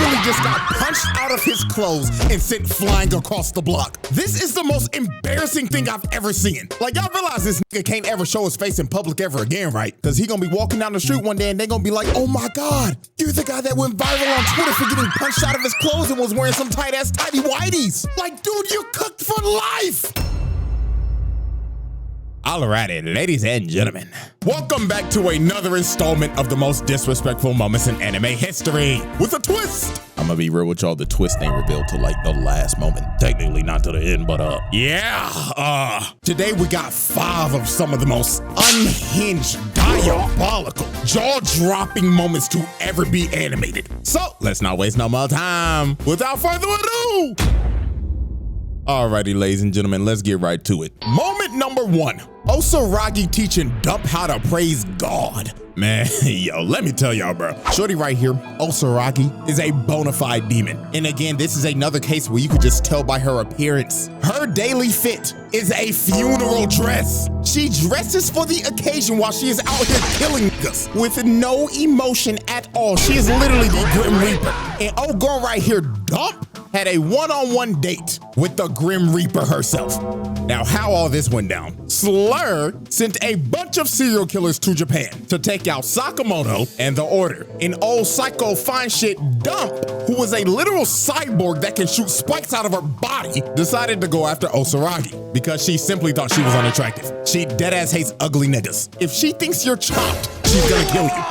literally just got punched out of his clothes and sent flying across the block. This is the most embarrassing thing I've ever seen. Like, y'all realize this nigga can't ever show his face in public ever again, right? Because he gonna be walking down the street one day and they gonna be like, oh my God, you're the guy that went viral on Twitter for getting punched out of his clothes and was wearing some tight ass tidy whities. Like, dude, you're cooked for life. Alrighty, ladies and gentlemen, welcome back to another installment of the most disrespectful moments in anime history with a twist. I'm gonna be real with y'all, the twist ain't revealed till like the last moment. Technically not to the end, but today we got 5 of some of the most unhinged, diabolical, jaw-dropping moments to ever be animated. So let's not waste no more time. Without further ado, alrighty, ladies and gentlemen, let's get right to it. Moment number 1, Osaragi teaching Dump how to praise God. Man, yo, let me tell y'all, bro. Shorty right here, Osaragi, is a bona fide demon. And again, this is another case where you could just tell by her appearance. Her daily fit is a funeral dress. She dresses for the occasion while she is out here killing niggas with no emotion at all. She is literally the Grim Reaper. And old girl right here, Dump, had a one-on-one date with the Grim Reaper herself. Now, how all this went down? Slur sent a bunch of serial killers to Japan to take out Sakamoto and the Order. And old psycho fine shit Dump, who was a literal cyborg that can shoot spikes out of her body, decided to go after Osaragi because she simply thought she was unattractive. She deadass hates ugly niggas. If she thinks you're chopped, she's gonna kill you.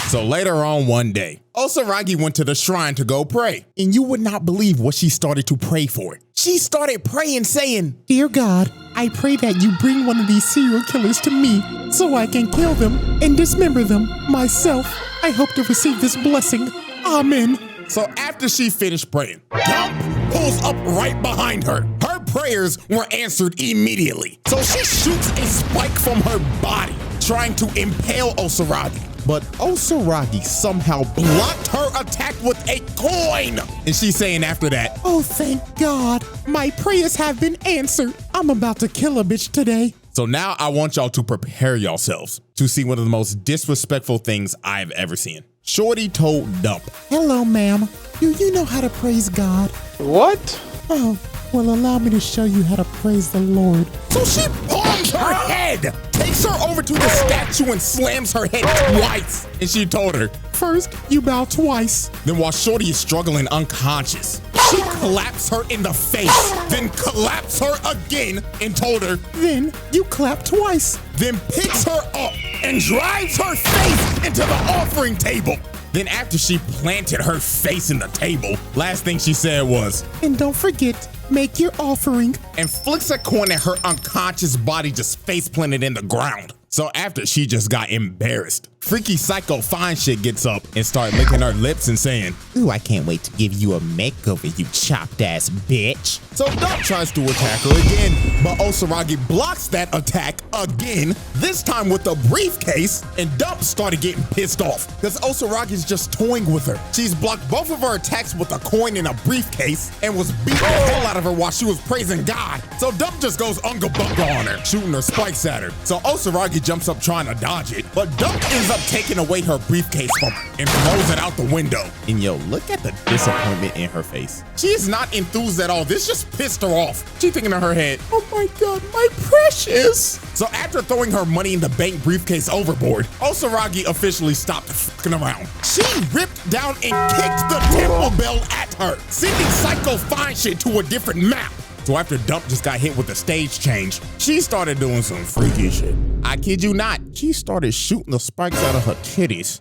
So later on one day, Osaragi went to the shrine to go pray. And you would not believe what she started to pray for. She started praying saying, "Dear God, I pray that you bring one of these serial killers to me so I can kill them and dismember them myself. I hope to receive this blessing. Amen." So after she finished praying, Dump pulls up right behind her. Her prayers were answered immediately. So she shoots a spike from her body, trying to impale Osaragi. But Osaragi somehow blocked her attack with a coin. And she's saying after that, "Oh, thank God, my prayers have been answered. I'm about to kill a bitch today." So now I want y'all to prepare yourselves to see one of the most disrespectful things I've ever seen. Shorty told Dump, "Hello, ma'am. Do you know how to praise God?" What? "Oh, well, allow me to show you how to praise the Lord." So she palms her head, takes her over to the statue and slams her head twice. And she told her, "First, you bow twice." Then while Shorty is struggling unconscious, she claps her in the face, then claps her again and told her, "Then you clap twice." Then picks her up and drives her face into the offering table. Then after she planted her face in the table, last thing she said was, "And don't forget, make your offering," and flicks a coin at her unconscious body just face planted in the ground. So after she just got embarrassed, freaky psycho fine shit gets up and start licking her lips and saying, "Ooh, I can't wait to give you a makeover, you chopped ass bitch." So Dump tries to attack her again, but Osaragi blocks that attack again, this time with a briefcase, and Dump started getting pissed off because Osaragi's just toying with her. She's blocked both of her attacks with a coin and a briefcase and was beating the hell out of her while she was praising God. So Dump just goes unga bunga on her, shooting her spikes at her. So Osaragi jumps up trying to dodge it, but Dump ends up taking away her briefcase from her and throws it out the window. And yo, look at the disappointment in her face. She is not enthused at all. This just pissed her off. She thinking in her head, "Oh my God, my precious." So after throwing her money in the bank briefcase overboard, Osaragi officially stopped fucking around. She ripped down and kicked the temple bell at her, sending psycho fine shit to a different map. So after Dump just got hit with the stage change, she started doing some freaky shit. I kid you not, she started shooting the spikes out of her titties.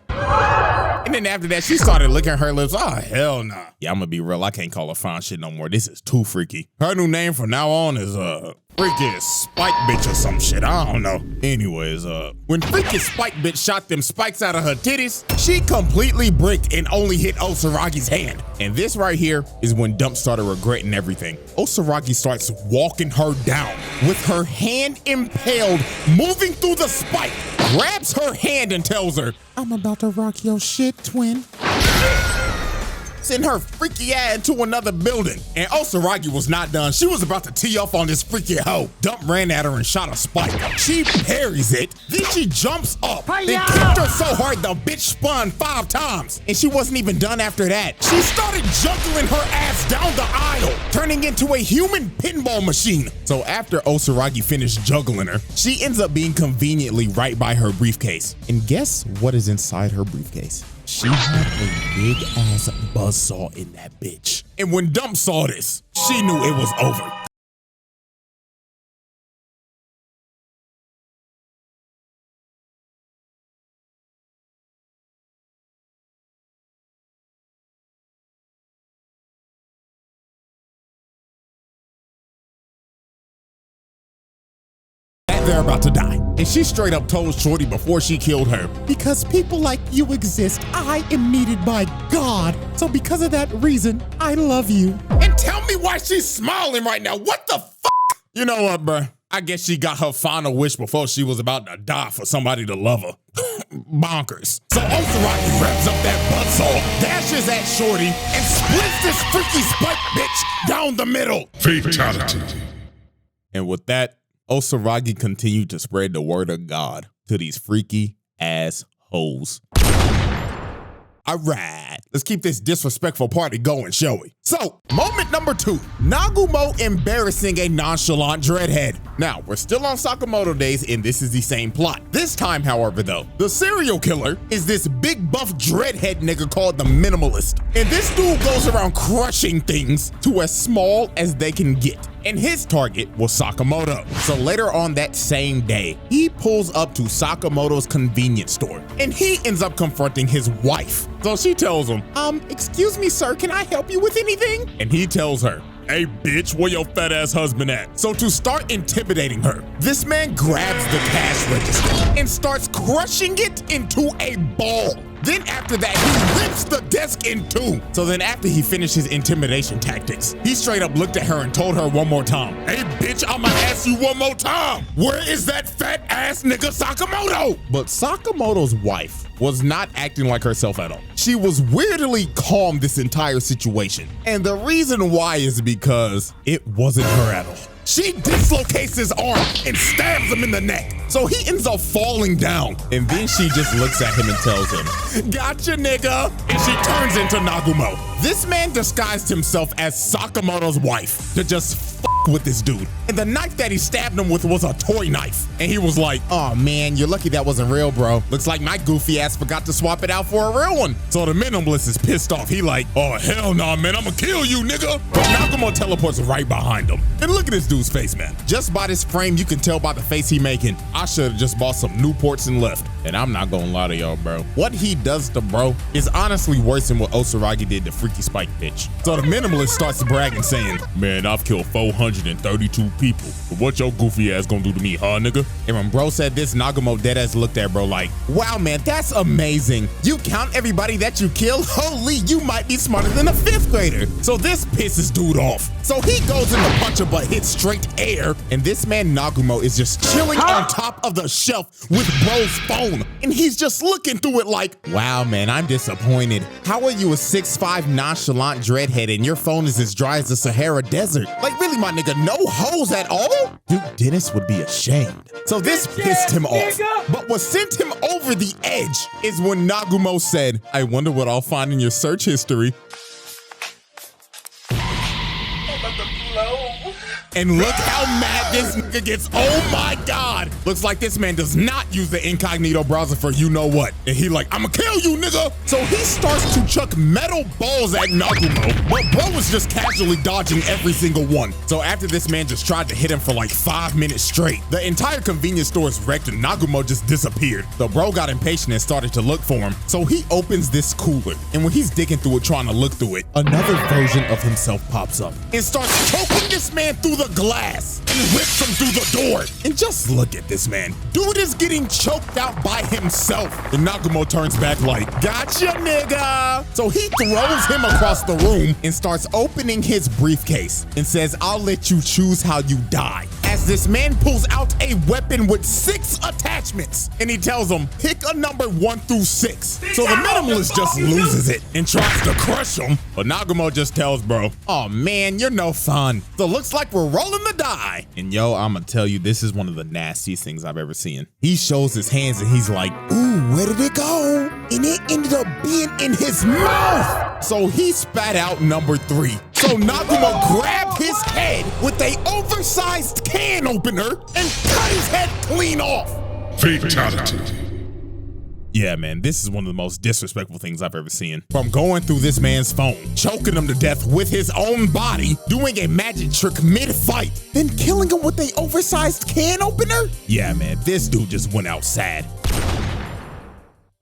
And then after that, she started licking her lips. Oh, hell nah. Yeah, I'm gonna be real, I can't call her fine shit no more. This is too freaky. Her new name from now on is, Freaky Spike Bitch or some shit, I don't know. Anyways, when Freaky Spike Bitch shot them spikes out of her titties, she completely bricked and only hit Osaragi's hand. And this right here is when Dump started regretting everything. Osaragi starts walking her down with her hand impaled, moving through the spike, grabs her hand and tells her, "I'm about to rock your shit, twin." send her freaky ass into another building. And Osaragi was not done. She was about to tee off on this freaky hoe. Dump ran at her and shot a spike. She parries it, then she jumps up, then kicked her so hard the bitch spun 5 times. And she wasn't even done after that. She started juggling her ass down the aisle, turning into a human pinball machine. So after Osaragi finished juggling her, she ends up being conveniently right by her briefcase. And guess what is inside her briefcase? She had a big ass buzzsaw in that bitch. And when Dump saw this, she knew it was over. They're about to die. And she straight up told Shorty before she killed her, because people like you exist, I am needed by God. So because of that reason, I love you. And tell me why she's smiling right now. What the fuck? You know what, bruh? I guess she got her final wish before she was about to die for somebody to love her. Bonkers. So Osaragi wraps up that buzzsaw, dashes at Shorty, and splits this freaky spike bitch down the middle. Fatality. And with that, Osaragi continued to spread the word of God to these freaky ass hoes. All right, let's keep this disrespectful party going, shall we? So, moment number 2, Nagumo embarrassing a nonchalant dreadhead. Now, we're still on Sakamoto days and this is the same plot. This time, however, though, the serial killer is this big buff dreadhead nigga called the Minimalist. And this dude goes around crushing things to as small as they can get. And his target was Sakamoto. So later on that same day, he pulls up to Sakamoto's convenience store and he ends up confronting his wife. So she tells him, excuse me, sir, can I help you with anything? And he tells her, hey bitch, where your fat ass husband at? So to start intimidating her, this man grabs the cash register and starts crushing it into a ball. Then after that, he rips the desk in 2. So then after he finished his intimidation tactics, he straight up looked at her and told her one more time, hey bitch, I'ma ask you one more time, where is that fat ass nigga Sakamoto? But Sakamoto's wife was not acting like herself at all. She was weirdly calm this entire situation. And the reason why is because it wasn't her at all. She dislocates his arm and stabs him in the neck. So he ends up falling down. And then she just looks at him and tells him, gotcha, nigga. And she turns into Nagumo. This man disguised himself as Sakamoto's wife to just fuck with this dude. And the knife that he stabbed him with was a toy knife. And he was like, oh man, you're lucky that wasn't real, bro. Looks like my goofy ass forgot to swap it out for a real one. So the Minimalist is pissed off. He like, oh hell nah, man, I'ma kill you, nigga. But Nagumo teleports right behind him. And look at this dude's face, man. Just by this frame, you can tell by the face he making, I should have just bought some Newports and left. And I'm not gonna lie to y'all, bro. What he does to bro is honestly worse than what Osaragi did to Freaky Spike bitch. So the Minimalist starts bragging saying, man, I've killed 432 people. But what your goofy ass gonna do to me, huh, nigga? And when bro said this, Nagumo deadass looked at bro like, wow, man, that's amazing. You count everybody that you kill? Holy, you might be smarter than a 5th grader. So this pisses dude off. So he goes in the puncher but hits straight air. And this man Nagumo is just chilling on top of the shelf with bro's phone. And he's just looking through it like, wow, man, I'm disappointed. How are you a 6'5" nonchalant dreadhead and your phone is as dry as the Sahara Desert? Like really, my nigga, no hoes at all? Dude, Dennis would be ashamed. So this pissed him off. But what sent him over the edge is when Nagumo said, I wonder what I'll find in your search history. And look how mad this nigga gets. Oh my God. Looks like this man does not use the incognito browser for you know what. And he like, I'ma kill you, nigga. So he starts to chuck metal balls at Nagumo, but bro was just casually dodging every single one. So after this man just tried to hit him for like 5 minutes straight, the entire convenience store is wrecked and Nagumo just disappeared. The bro got impatient and started to look for him. So he opens this cooler. And when he's digging through it, trying to look through it, another version of himself pops up and starts choking this man through the glass and rips him through the door. And just look at this man. Dude is getting choked out by himself. And Nagumo turns back like, gotcha, nigga. So he throws him across the room and starts opening his briefcase and says, I'll let you choose how you die. As as this man pulls out a weapon with 6 attachments. And he tells him, pick a number 1 through 6. So the minimalist just loses it and tries to crush him. But Nagumo just tells bro, oh man, you're no fun. So looks like we're rolling the die. And yo, I'ma tell you, this is one of the nastiest things I've ever seen. He shows his hands and he's like, ooh, where did it go? And it ended up being in his mouth. So he spat out number 3. So Nagumo grabbed his head with a oversized can opener and cut his head clean off. Fatality. Yeah, man, this is one of the most disrespectful things I've ever seen. From going through this man's phone, choking him to death with his own body, doing a magic trick mid-fight, then killing him with a oversized can opener? Yeah, man, this dude just went out sad.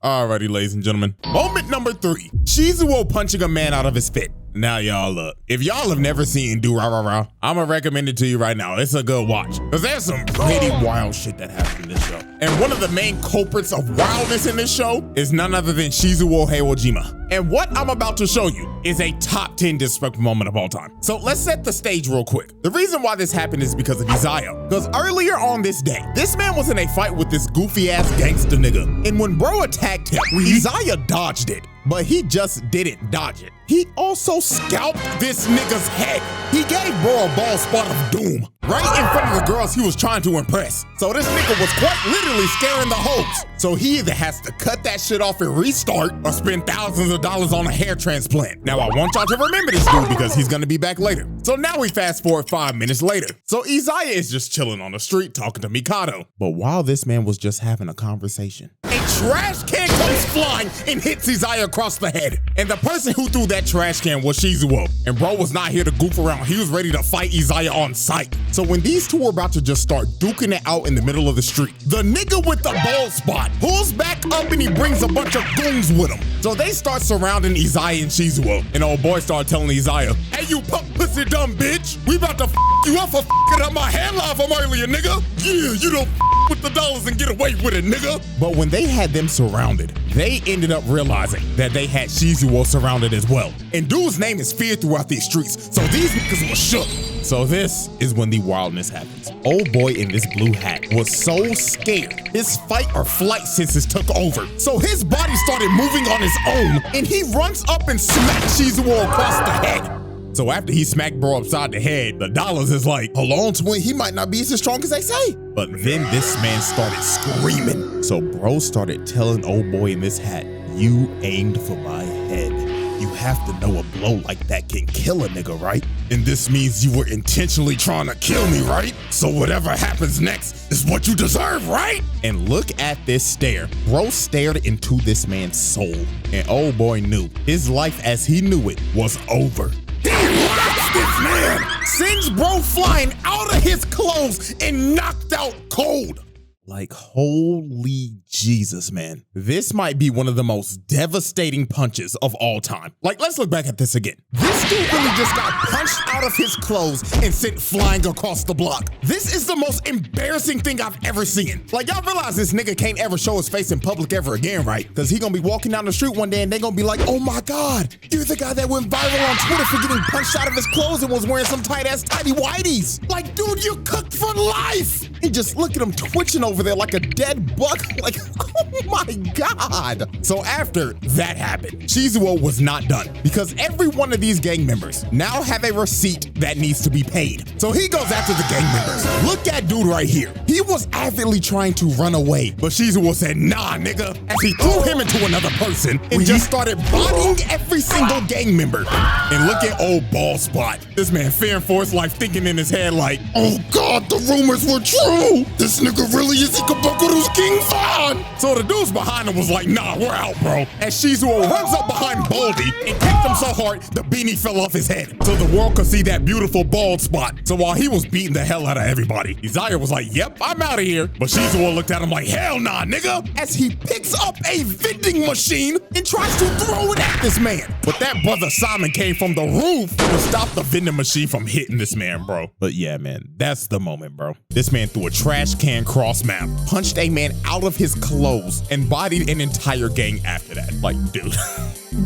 Alrighty, ladies and gentlemen. Moment number 3. Shizu punching a man out of his fit. Now y'all look, if y'all have never seen Do Rah Rah Rah, I'ma recommend it to you right now. It's a good watch. Cause there's some pretty wild shit that happened in this show. And one of the main culprits of wildness in this show is none other than Shizuo Heiwajima. And what I'm about to show you is a top 10 disrespectful moment of all time. So let's set the stage real quick. The reason why this happened is because of Izaya. Because earlier on this day, this man was in a fight with this goofy ass gangster nigga. And when bro attacked him, Izaya dodged it. But he just didn't dodge it. He also scalped this nigga's head. He gave bro a bald spot of doom right in front of the girls he was trying to impress. So this nigga was quite literally scaring the hoes. So he either has to cut that shit off and restart or spend thousands of dollars on a hair transplant. Now I want y'all to remember this dude because he's gonna be back later. So now we fast forward 5 minutes later. So Izaya is just chilling on the street talking to Mikado. But while this man was just having a conversation, a trash can comes flying and hits Izaya across the head. And the person who threw that trash can was Shizuo. And bro was not here to goof around. He was ready to fight Izaya on sight. So when these two were about to just start duking it out in the middle of the street, the nigga with the bald spot pulls back up and he brings a bunch of goons with him. So they start surrounding Izaya and Shizuo. And old boy started telling Izaya, hey you punk pussy dumb bitch, we about to f you up for f***ing up my headline from earlier, nigga. Yeah, you don't f with the dollars and get away with it, nigga. But when they had them surrounded, they ended up realizing that they had Shizuo surrounded as well. And dude's name is feared throughout these streets, so these niggas were shook. So this is when the wildness happens. Old boy in this blue hat was so scared his fight or flight senses took over. So his body started moving on his own and he runs up and smacks Shizuo across the head. So after he smacked bro upside the head, the dollars is like, hold on twin, he might not be as strong as they say. But then this man started screaming. So bro started telling old boy in this hat, you aimed for my head. You have to know a blow like that can kill a nigga, right? And this means you were intentionally trying to kill me, right? So whatever happens next is what you deserve, right? And look at this stare. Bro stared into this man's soul. And old boy knew his life as he knew it was over. Damn, watch this man! Sends bro flying out of his clothes and knocked out cold. Like, holy Jesus, man. This might be one of the most devastating punches of all time. Like, let's look back at this again. This dude really just got punched out of his clothes and sent flying across the block. This is the most embarrassing thing I've ever seen. Like, y'all realize this nigga can't ever show his face in public ever again, right? Because he gonna be walking down the street one day and they gonna be like, oh my God, you're the guy that went viral on Twitter for getting punched out of his clothes and was wearing some tight-ass tidy whities. Like, dude, you're cooked for life. And just look at him twitching over there like a dead buck. Like, oh my God. So after that happened, Shizuo was not done because every one of these gang members now have a receipt that needs to be paid. So he goes after the gang members. Look at dude right here. He was avidly trying to run away, but Shizuo said, nah, nigga, as he threw him into another person and just started bodying every single gang member. And look at old bald spot. This man fearing for his life, thinking in his head like, oh God, the rumors were true. This nigga really is Ikabokuru's King Von. So the dudes behind him was like, nah, we're out, bro. As Shizuo runs up behind Baldy and kicked him so hard, the beanie fell off his head. So the world could see that beautiful bald spot. So while he was beating the hell out of everybody, Izaya was like, yep, I'm out of here. But Shizuo looked at him like, hell nah, nigga. As he picks up a vending machine and tries to throw it at this man. But that brother Simon came from the roof to stop the vending machine from hitting this man, bro. But yeah, man, that's the moment, bro. This man threw a trash can cross map, punched a man out of his clothes, and bodied an entire gang after that. Like, dude,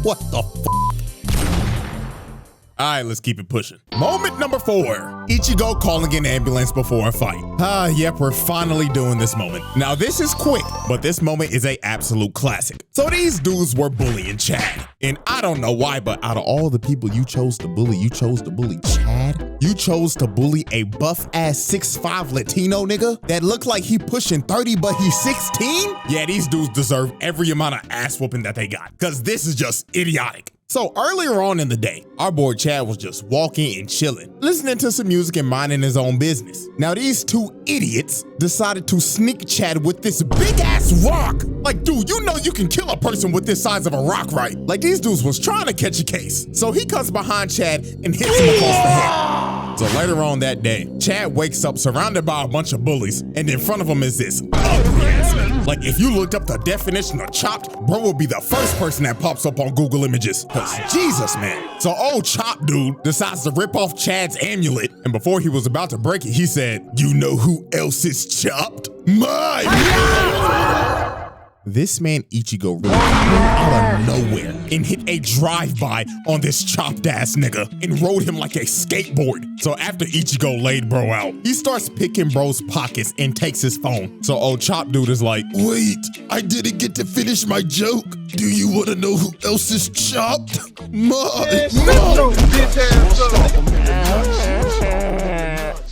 what the f? All right, let's keep it pushing. Moment number 4, Ichigo calling an ambulance before a fight. Yep, we're finally doing this moment. Now this is quick, but this moment is a absolute classic. So these dudes were bullying Chad. And I don't know why, but out of all the people you chose to bully Chad? You chose to bully a buff-ass 6'5" Latino nigga that looked like he pushing 30, but he's 16? Yeah, these dudes deserve every amount of ass whooping that they got, because this is just idiotic. So earlier on in the day, our boy Chad was just walking and chilling, listening to some music and minding his own business. Now these two idiots decided to sneak Chad with this big ass rock. Like, dude, you know you can kill a person with this size of a rock, right? Like, these dudes was trying to catch a case. So he comes behind Chad and hits him across the head. So later on that day, Chad wakes up surrounded by a bunch of bullies, and in front of him is this ugly ass man. Like, if you looked up the definition of chopped, bro would be the first person that pops up on Google Images. Cause Jesus, man. So old Chop dude decides to rip off Chad's amulet, and before he was about to break it, he said, "You know who else is chopped? My man!" This man Ichigo really came out of nowhere and hit a drive-by on this chopped ass nigga and rode him like a skateboard. So after Ichigo laid bro out, he starts picking bro's pockets and takes his phone. So old chop dude is like, "Wait, I didn't get to finish my joke. Do you want to know who else is chopped?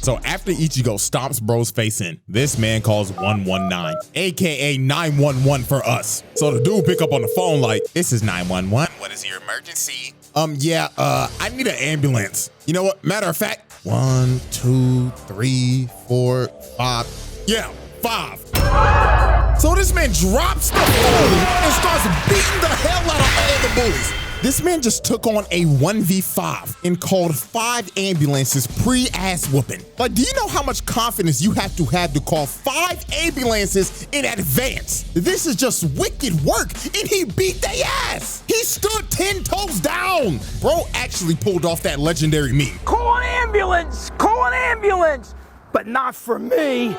So after Ichigo stomps bro's face in, this man calls 119, aka 911 for us. So the dude pick up on the phone like, "This is 911. What is your emergency?" I need an ambulance. You know what? Matter of fact, 1, 2, 3, 4, 5. Yeah, 5. So this man drops the phone and starts beating the hell out of all the bullies. This man just took on a 1v5 and called 5 ambulances pre-ass whooping. Like, do you know how much confidence you have to call 5 ambulances in advance? This is just wicked work, and he beat their ass. He stood 10 toes down. Bro actually pulled off that legendary meme. Call an ambulance, but not for me.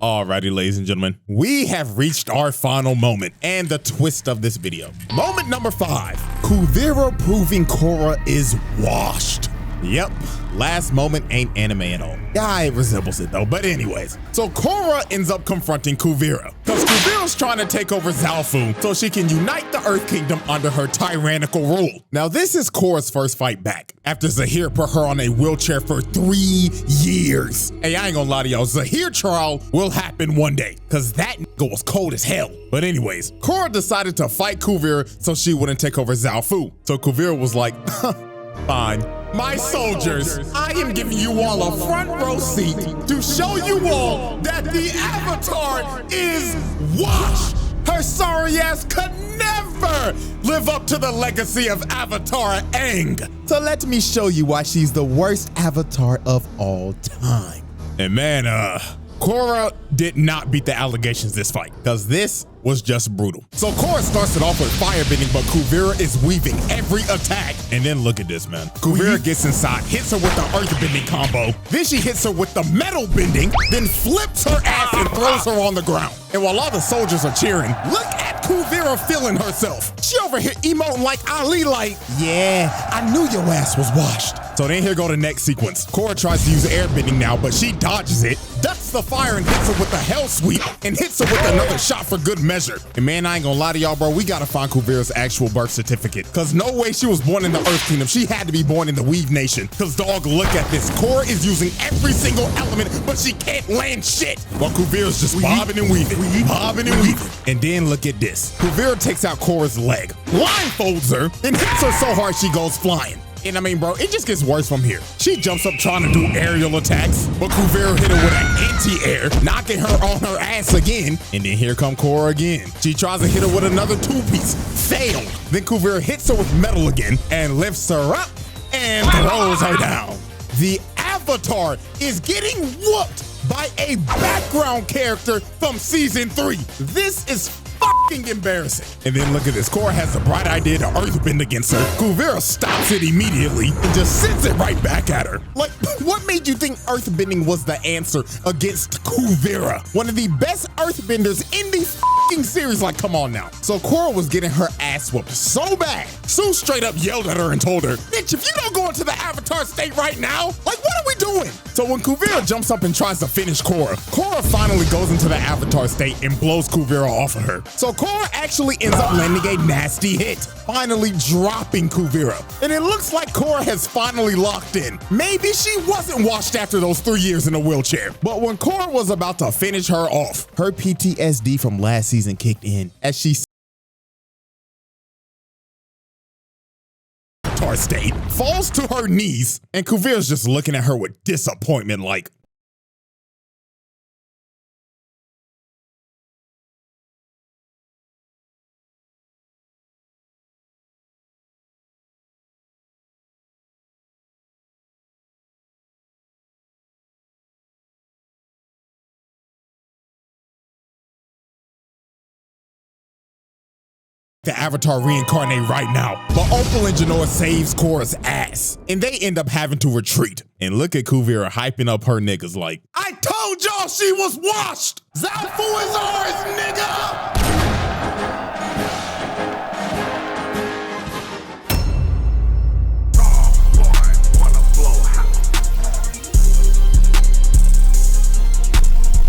Alrighty, ladies and gentlemen, we have reached our final moment and the twist of this video. Moment number 5, Kuvira proving Korra is washed. Yep, last moment ain't anime at all. Yeah, it resembles it though, but anyways. So Korra ends up confronting Kuvira, because Kuvira's trying to take over Zaofu so she can unite the Earth Kingdom under her tyrannical rule. Now this is Korra's first fight back, after Zahir put her on a wheelchair for 3 years. Hey, I ain't gonna lie to y'all, Zahir trial will happen one day, because that nigga was cold as hell. But anyways, Korra decided to fight Kuvira so she wouldn't take over Zaofu. So Kuvira was like, "Fine. My soldiers, I am giving you all a front row seat to show you all that the Avatar is washed. Her sorry ass could never live up to the legacy of Avatar Aang. So let me show you why she's the worst Avatar of all time." And man, Korra did not beat the allegations this fight, because this was just brutal. So Korra starts it off with firebending, but Kuvira is weaving every attack. And then look at this, man. Kuvira gets inside, hits her with the earthbending combo. Then she hits her with the metal bending, then flips her ass and throws her on the ground. And while all the soldiers are cheering, look at Kuvira feeling herself. She over here emoting like Ali, like, "Yeah, I knew your ass was washed." So then here go the next sequence. Korra tries to use airbending now, but she dodges it, ducks the fire and hits her with the hell sweep, and hits her with another shot for good measure. And man, I ain't gonna lie to y'all, bro, we gotta find Kuvira's actual birth certificate, cause no way she was born in the Earth Kingdom. She had to be born in the Weave Nation. Cause dog, look at this. Korra is using every single element, but she can't land shit. While Kuvira's just bobbing and weaving, bobbing and weaving. And then look at this. Kuvira takes out Korra's leg, blindfolds her, then hits her so hard she goes flying. And I mean, bro, it just gets worse from here. She jumps up trying to do aerial attacks, but Kuvira hit her with an anti-air, knocking her on her ass again. And then here come Korra again. She tries to hit her with another 2-piece, failed. Then Kuvira hits her with metal again and lifts her up and throws her down. The Avatar is getting whooped by a background character from season 3. This is fucking embarrassing. And then look at this. Korra has the bright idea to earthbend against her. Kuvira stops it immediately and just sends it right back at her. Like, what made you think earthbending was the answer against Kuvira? One of the best earthbenders in the fucking serious? Like, come on now. So Korra was getting her ass whooped so bad. Sue straight up yelled at her and told her, bitch, if you don't go into the Avatar state right now, like, what are we doing? So when Kuvira jumps up and tries to finish Korra, Korra finally goes into the Avatar state and blows Kuvira off of her. So Korra actually ends up landing a nasty hit, finally dropping Kuvira. And it looks like Korra has finally locked in. Maybe she wasn't washed after those 3 years in a wheelchair. But when Korra was about to finish her off, her PTSD from last season kicked in as she state falls to her knees, and Kuvira's just looking at her with disappointment like, the Avatar reincarnate right now. But Opal and Genoa saves Korra's ass, and they end up having to retreat. And look at Kuvira hyping up her niggas like, I told y'all she was washed! Zafu is ours, nigga!